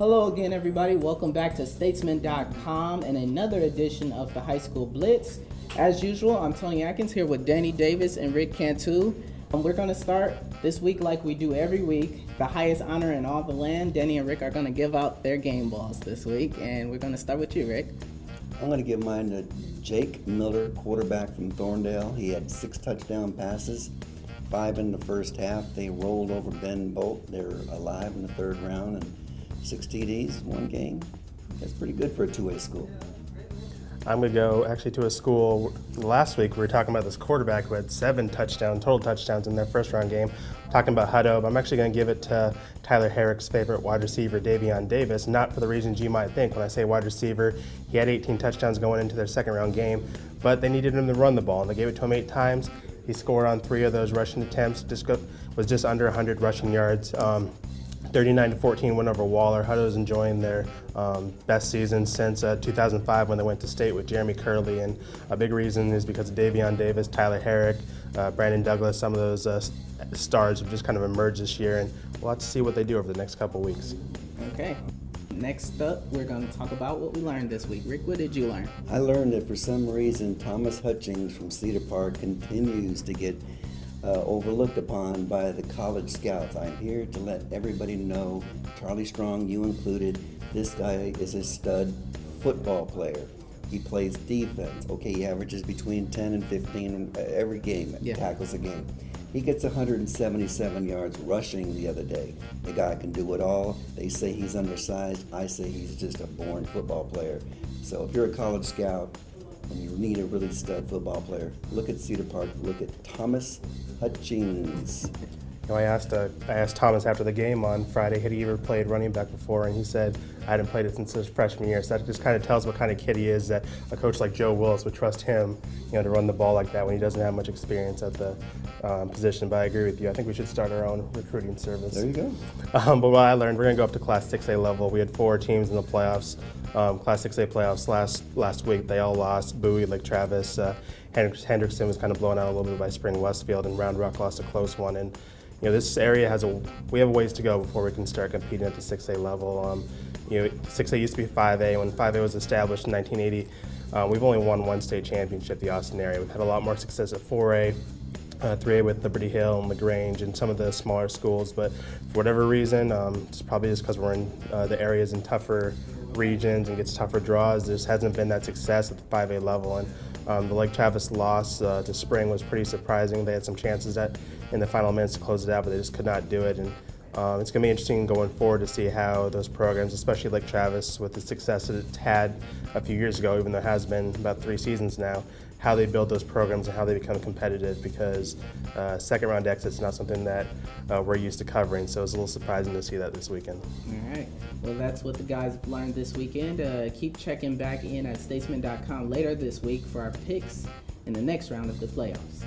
Hello again, everybody. Welcome back to Statesman.com and another edition of the High School Blitz. As usual, I'm Tony Atkins here with Danny Davis and Rick Cantu. We're going to start this week like we do every week. The highest honor in all the land. Danny and Rick are going to give out their game balls this week, and we're going to start with you, Rick. I'm going to give mine to Jake Miller, quarterback from Thorndale. He had 6 touchdown passes, 5 in the first half. They rolled over Ben Bolt. They're alive in the third round, and 6 TDs, 1 game. That's pretty good for a two-way school. I'm going to go actually to a school. Last week we were talking about this quarterback who had 7 total touchdowns in their first round game. Talking about Hutto, I'm actually going to give it to Tyler Herrick's favorite wide receiver, Davion Davis, not for the reasons you might think. When I say wide receiver, he had 18 touchdowns going into their second round game, but they needed him to run the ball, and they gave it to him 8 times. He scored on 3 of those rushing attempts, was just under 100 rushing yards. 39-14 win over Waller. Hutto's enjoying their best season since 2005 when they went to state with Jeremy Curley, and a big reason is because of Davion Davis, Tyler Herrick, Brandon Douglas. Some of those stars have just kind of emerged this year, and we'll have to see what they do over the next couple weeks. Okay. Next up, we're going to talk about what we learned this week. Rick, what did you learn? I learned that for some reason, Thomas Hutchings from Cedar Park continues to get overlooked upon by the college scouts. I'm here to let everybody know, Charlie Strong, you included, this guy is a stud football player. He plays defense. Okay, he averages between 10 and 15 every game, tackles a game. He gets 177 yards rushing the other day. The guy can do it all. They say he's undersized. I say he's just a born football player. So if you're a college scout and you need a really stud football player, look at Cedar Park, look at Thomas Hutchings. I asked Thomas after the game on Friday, had he ever played running back before, and he said, I hadn't played it since his freshman year. So that just kind of tells what kind of kid he is, that a coach like Joe Willis would trust him, to run the ball like that when he doesn't have much experience at the position. But I agree with you. I think we should start our own recruiting service. There you go. But what I learned, we're going to go up to Class 6A level. We had 4 teams in the playoffs, Class 6A playoffs last week. They all lost. Bowie, Lake Travis, Hendrickson was kind of blown out a little bit by Spring Westfield, and Round Rock lost a close one. And this area we have a ways to go before we can start competing at the 6A level. 6A used to be 5A. When 5A was established in 1980, we've only won 1 state championship, the Austin area. We've had a lot more success at 4A, 3A with Liberty Hill and LaGrange and some of the smaller schools, but for whatever reason, it's probably just because we're in the areas in tougher regions and gets tougher draws. There just hasn't been that success at the 5A level, and the Lake Travis loss to Spring was pretty surprising. They had some chances in the final minutes to close it out, but they just could not do it. And it's going to be interesting going forward to see how those programs, especially Lake Travis, with the success that it's had a few years ago, even though it has been about 3 seasons now, how they build those programs and how they become competitive, because second round exit is not something that we're used to covering. So it's a little surprising to see that this weekend. All right. Well, that's what the guys have learned this weekend. Keep checking back in at statesman.com later this week for our picks in the next round of the playoffs.